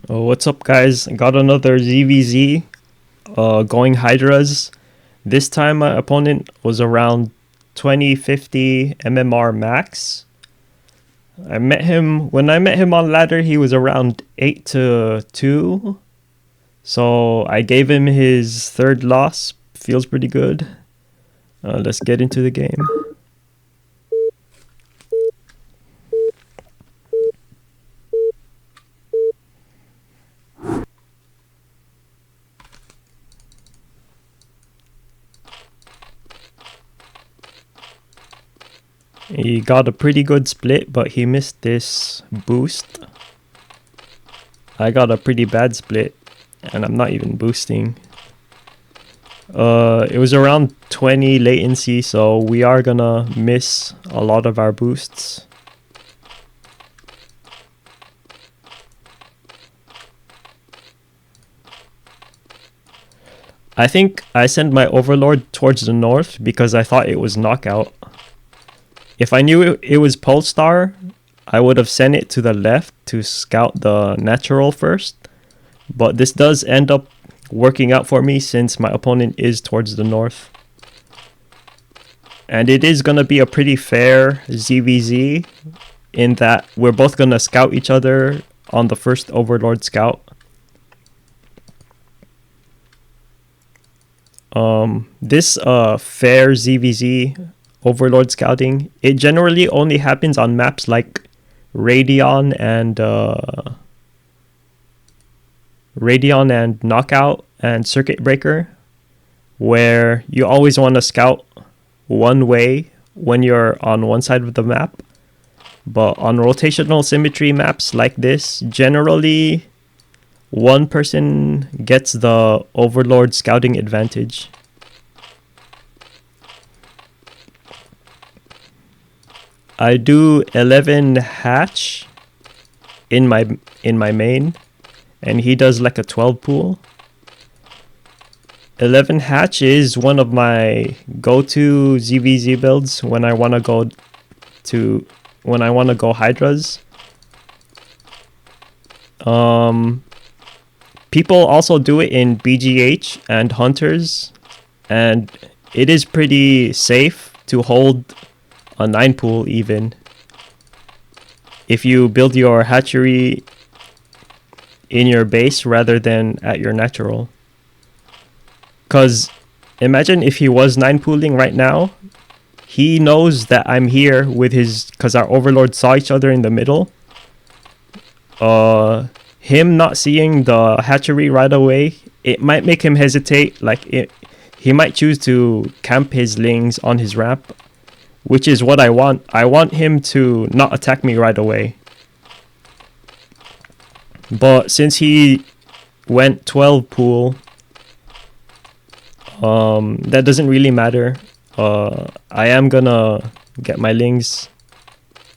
Oh, what's up, guys? Got another ZvZ going Hydras. This time my opponent was around 2050 MMR max. When I met him on ladder, he was around 8 to 2. So I gave him his third loss. Feels pretty good. Let's get into the game. He got a pretty good split, but he missed this boost. I got a pretty bad split, and I'm not even boosting. It was around 20 latency, so we are gonna miss a lot of our boosts. I think I sent my Overlord towards the north because I thought it was knockout. If I knew it was Polestar, I would have sent it to the left to scout the natural first. But this does end up working out for me since my opponent is towards the north. And it is going to be a pretty fair ZvZ in that we're both going to scout each other on the first Overlord scout. This fair ZvZ Overlord scouting, it generally only happens on maps like Radion and Knockout and Circuit Breaker, where you always want to scout one way when you're on one side of the map. But on rotational symmetry maps like this, generally one person gets the Overlord scouting advantage. I do 11 hatch in my main, and he does like a 12 pool. 11 hatch is one of my go-to ZvZ builds when I want to go Hydras. People also do it in BGH and Hunters, and it is pretty safe to hold a 9 pool even if you build your hatchery in your base rather than at your natural. Because imagine if he was 9 pooling right now, he knows that I'm here with his, because our Overlord saw each other in the middle. Him not seeing the hatchery right away, it might make him hesitate. He might choose to camp his lings on his ramp, which is what I want. I want him to not attack me right away. But since he went 12 pool, that doesn't really matter. I am gonna get my lings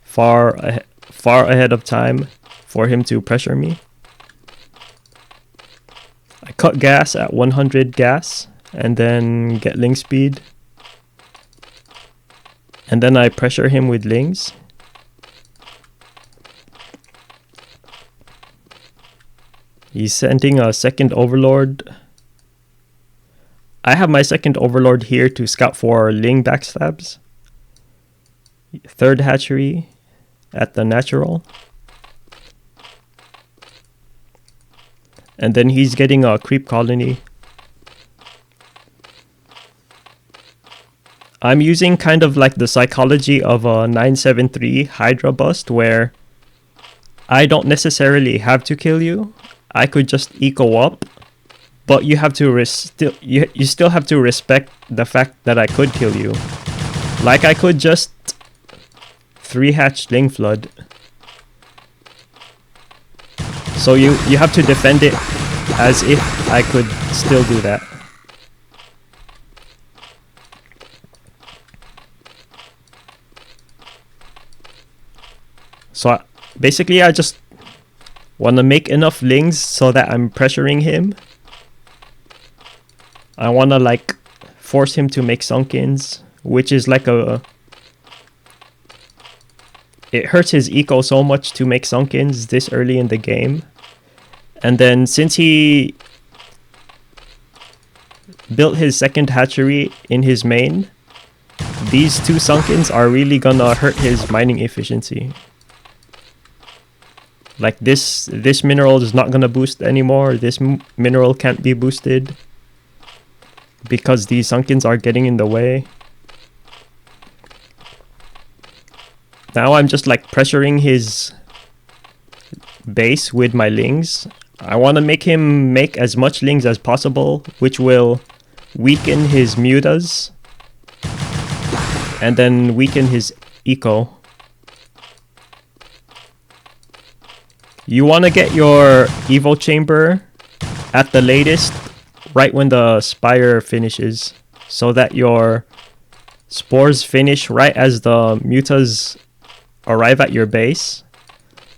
far ahead of time for him to pressure me. I cut gas at 100 gas and then get ling speed. And then I pressure him with lings. He's sending a second Overlord. I have my second Overlord here to scout for ling backstabs. Third hatchery at the natural. And then he's getting a creep colony. I'm using kind of like the psychology of a 973 Hydra bust, where I don't necessarily have to kill you. I could just eco up, but you have to you still have to respect the fact that I could kill you. Like I could just 3-hatch ling flood. So you have to defend it as if I could still do that. So basically I just want to make enough lings so that I'm pressuring him. I want to like force him to make sunkins, which is like it hurts his eco so much to make sunkins this early in the game. And then since he built his second hatchery in his main, these two sunkens are really gonna hurt his mining efficiency. Like this mineral is not gonna boost anymore. This mineral can't be boosted because these sunkens are getting in the way. Now I'm just like pressuring his base with my lings. I want to make him make as much lings as possible, which will weaken his mutas and then weaken his eco. You want to get your evo chamber at the latest right when the spire finishes, so that your spores finish right as the mutas arrive at your base.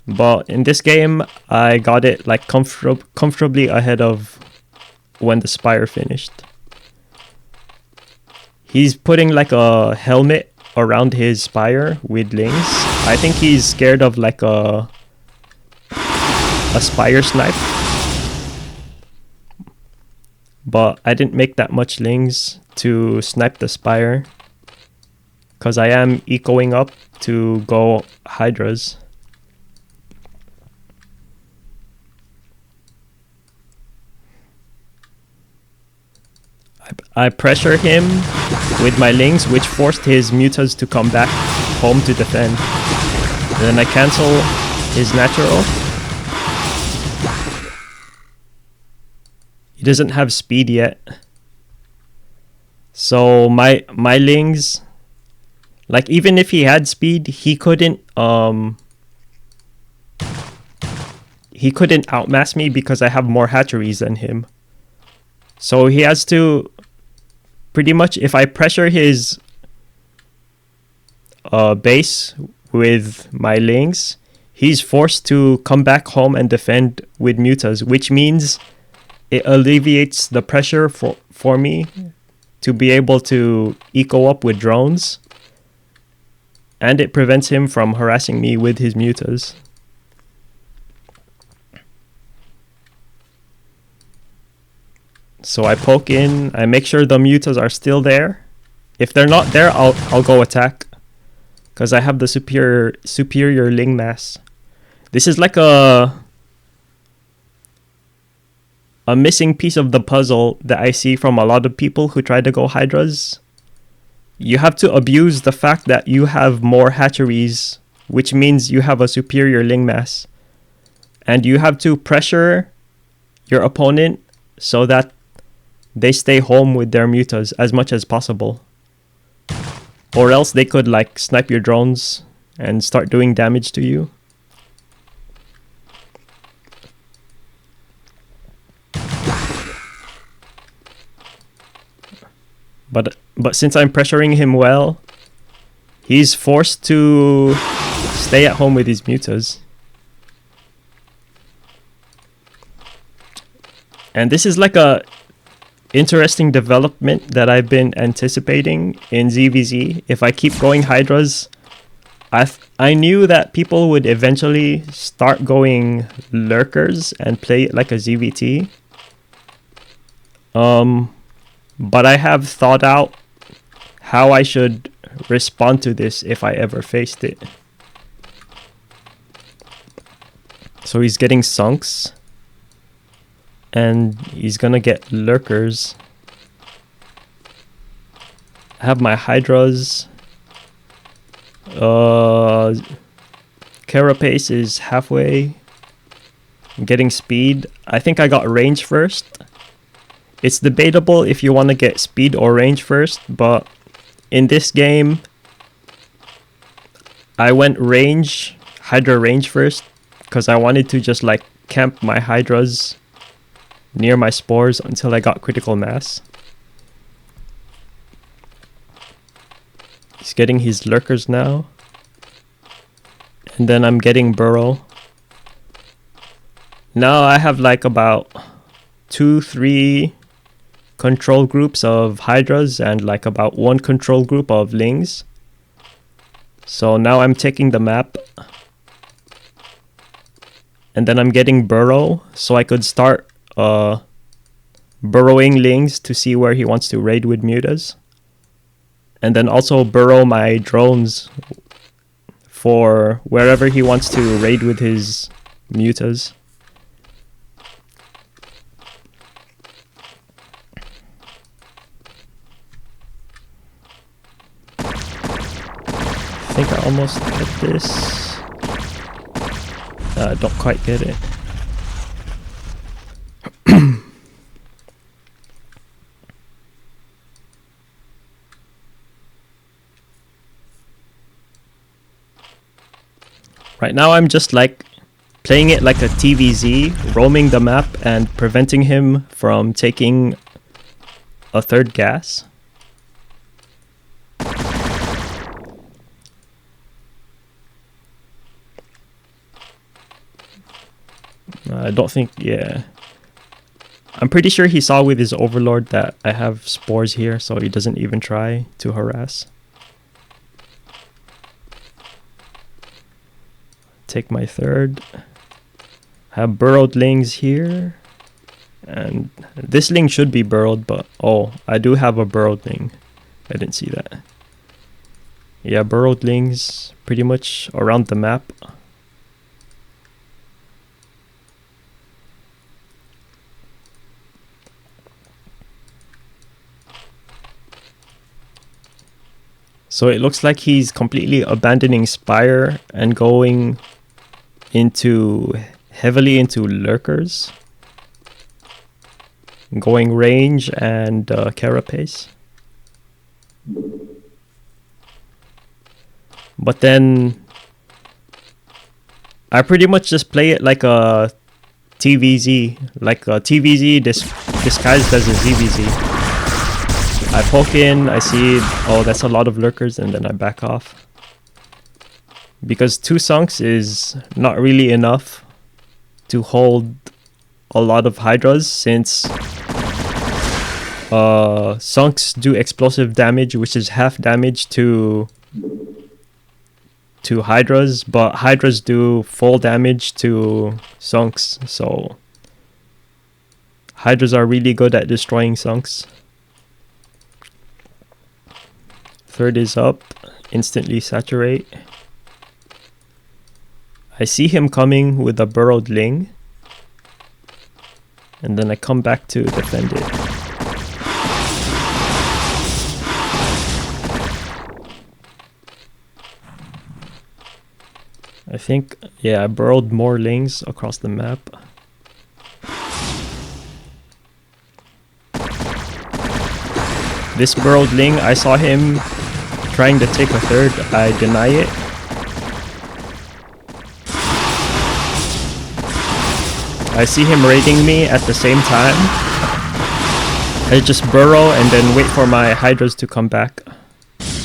But in this game, I got it like comfortably ahead of when the spire finished. He's putting like a helmet around his spire with lings. I think he's scared of like a spire snipe. But I didn't make that much lings to snipe the spire, because I am ecoing up to go Hydras. I pressure him with my lings, which forced his mutas to come back home to defend. And then I cancel his natural. He doesn't have speed yet. So my lings, like even if he had speed, he couldn't outmass me because I have more hatcheries than him. So he has to pretty much, if I pressure his base with my lings, he's forced to come back home and defend with mutas, which means it alleviates the pressure for me to be able to eco up with drones, and it prevents him from harassing me with his mutas. So I poke in, I make sure the mutas are still there. If they're not there, I'll go attack, because I have the superior ling mass. This is like a missing piece of the puzzle that I see from a lot of people who try to go Hydras. You have to abuse the fact that you have more hatcheries, which means you have a superior ling mass. And you have to pressure your opponent so that they stay home with their mutas as much as possible. Or else they could like snipe your drones and start doing damage to you. But since I'm pressuring him well, he's forced to stay at home with his mutas. And this is like a interesting development that I've been anticipating in ZvZ. If I keep going Hydras, I knew that people would eventually start going Lurkers and play it like a ZvT. But I have thought out how I should respond to this if I ever faced it. So he's getting sunks, and he's gonna get Lurkers. I have my Hydras. Carapace is halfway. I'm getting speed. I think I got range first. It's debatable if you want to get speed or range first, but in this game, I went range, Hydra range first, because I wanted to just like camp my Hydras near my spores until I got critical mass. He's getting his Lurkers now. And then I'm getting Burrow. Now I have like about 2-3 control groups of Hydras and like about 1 control group of Lings. So now I'm taking the map. And then I'm getting burrow, so I could start burrowing Lings to see where he wants to raid with mutas. And then also burrow my drones for wherever he wants to raid with his mutas. I think I almost get this. Don't quite get it. Right now I'm just like playing it like a TvZ, roaming the map and preventing him from taking a third gas. I don't think, yeah. I'm pretty sure he saw with his overlord that I have spores here, so he doesn't even try to harass. Take my third. Have burrowed Lings here. And this Ling should be burrowed, but oh, I do have a burrowed Ling. I didn't see that. Yeah, burrowed Lings pretty much around the map. So it looks like he's completely abandoning Spire and going heavily into lurkers. Going range and carapace. But then I pretty much just play it like a TvZ. Like a TvZ disguised as a ZvZ. I poke in, I see, oh, that's a lot of lurkers, and then I back off. Because 2 sunks is not really enough to hold a lot of Hydras, since sunks do explosive damage, which is half damage to Hydras, but Hydras do full damage to sunks, so Hydras are really good at destroying sunks. Third is up, instantly saturate. I see him coming with a burrowed Ling, and then I come back to defend it. I think, yeah, I burrowed more Lings across the map. This burrowed Ling, I saw him trying to take a third. I deny it. I see him raiding me at the same time. I just burrow and then wait for my Hydras to come back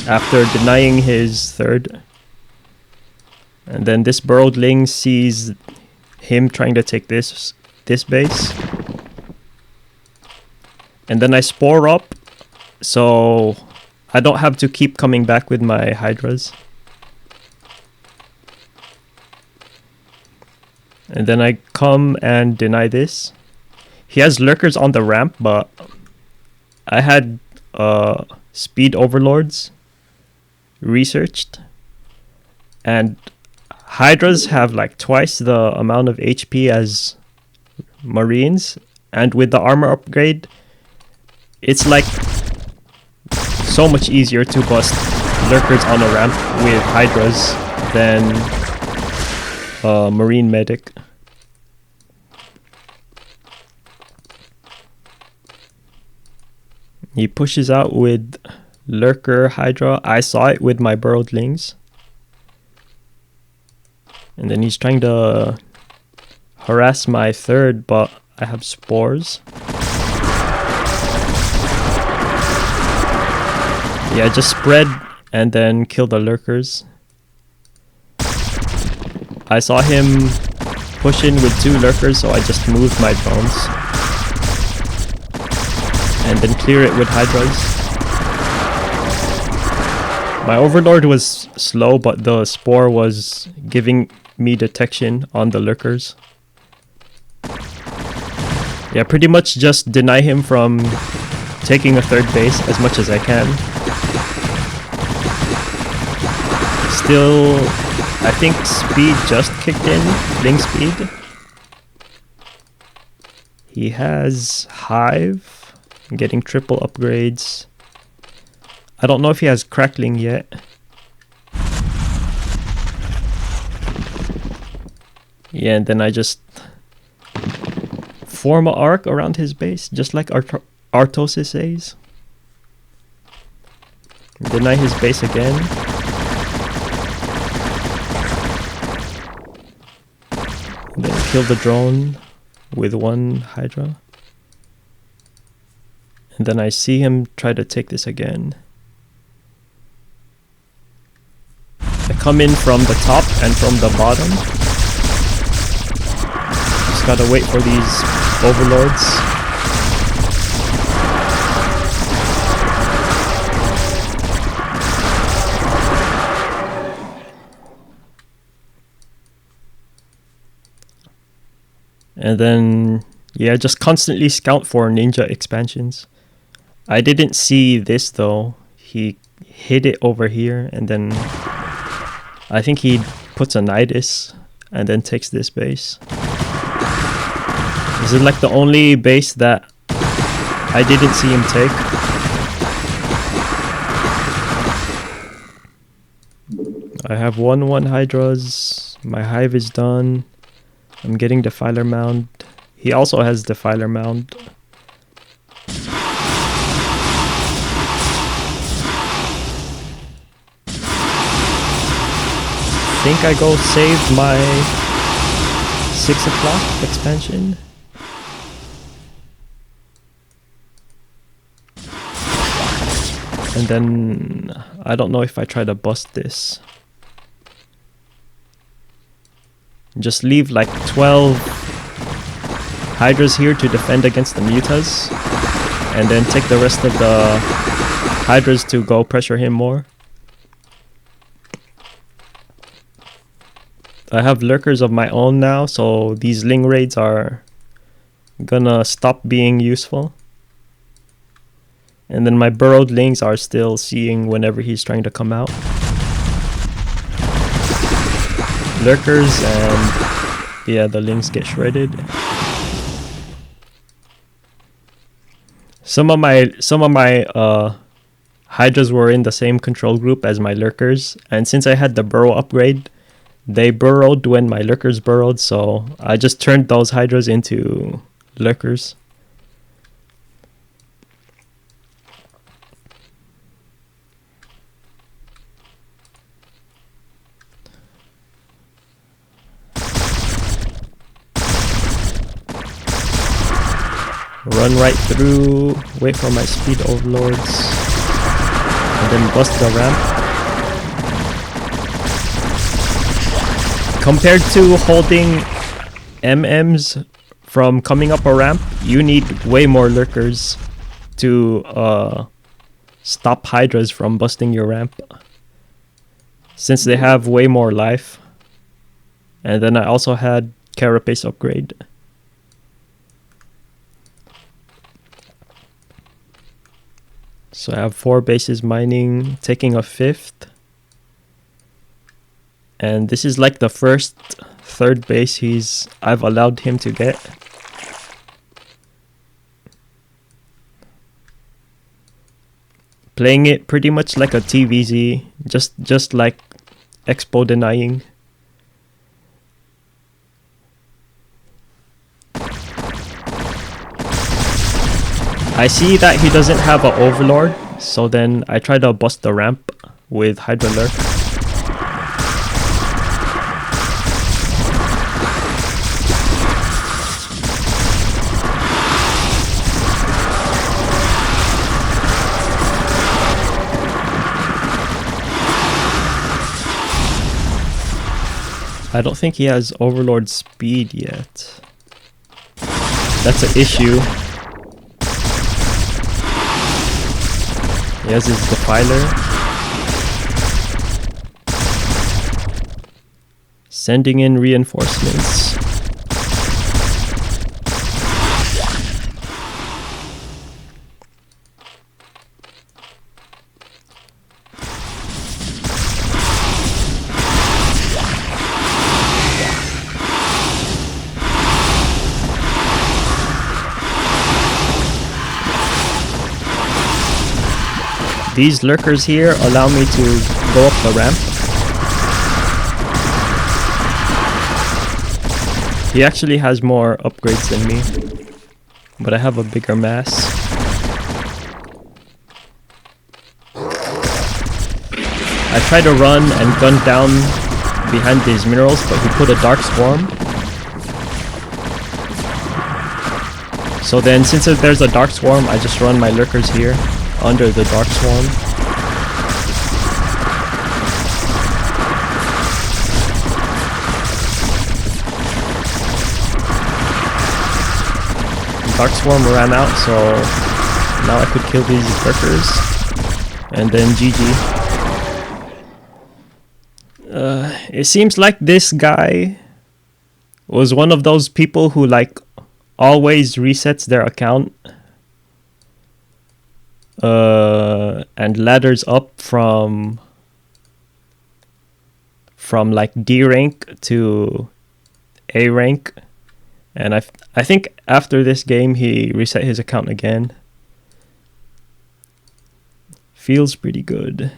after denying his third. And then this burrowed Ling sees him trying to take this base. And then I spore up, so I don't have to keep coming back with my Hydras. And then I come and deny this. He has lurkers on the ramp, but I had speed overlords researched, and Hydras have like twice the amount of HP as Marines, and with the armor upgrade, it's like so much easier to bust lurkers on a ramp with Hydras than Marine Medic. He pushes out with Lurker Hydra. I saw it with my burrowed Lings. And then he's trying to harass my third, but I have spores. Yeah, just spread and then kill the lurkers. I saw him push in with 2 lurkers, so I just moved my drones. And then clear it with Hydras. My overlord was slow, but the spore was giving me detection on the lurkers. Yeah, pretty much just deny him from taking a third base as much as I can. Still, I think speed just kicked in, Ling speed. He has Hive, getting triple upgrades. I don't know if he has Crackling yet. Yeah, and then I just form an arc around his base, just like Artosis says. Deny his base again. Then kill the drone with one Hydra. And then I see him try to take this again. I come in from the top and from the bottom. Just gotta wait for these overlords. And then, yeah, just constantly scout for ninja expansions. I didn't see this though. He hid it over here, and then I think he puts a Nidus and then takes this base. This is like the only base that I didn't see him take. I have 1/1 Hydras. My Hive is done. I'm getting Defiler Mound. He also has Defiler Mound. I think I go save my 6 o'clock expansion. And then I don't know if I try to bust this. Just leave like 12 Hydras here to defend against the Mutas, and then take the rest of the Hydras to go pressure him more. I have lurkers of my own now, so these Ling raids are gonna stop being useful. And then my burrowed Lings are still seeing whenever he's trying to come out. Lurkers, and yeah, the Lings get shredded. Some of my Hydras were in the same control group as my Lurkers, and since I had the burrow upgrade, they burrowed when my Lurkers burrowed, so I just turned those Hydras into Lurkers. Run right through, wait for my speed overlords, and then bust the ramp. Compared to holding MMs from coming up a ramp, you need way more lurkers to stop Hydras from busting your ramp, since they have way more life. And then I also had Carapace upgrade. So I have 4 bases mining, taking a 5th. And this is like the first third base I've allowed him to get. Playing it pretty much like a TvZ, just like expo denying. I see that he doesn't have an overlord, so then I try to bust the ramp with Hydra Lurk. I don't think he has overlord speed yet. That's an issue. He has his Defiler. Sending in reinforcements. These lurkers here allow me to go up the ramp. He actually has more upgrades than me, but I have a bigger mass. I tried to run and gun down behind these minerals, but he put a dark swarm. So then, since there's a dark swarm, I just run my lurkers here under the dark swarm. Dark swarm ran out, so now I could kill these lurkers, and then GG. It seems like this guy was one of those people who like always resets their account and ladders up from like D rank to A rank, and I think after this game he reset his account again. Feels pretty good.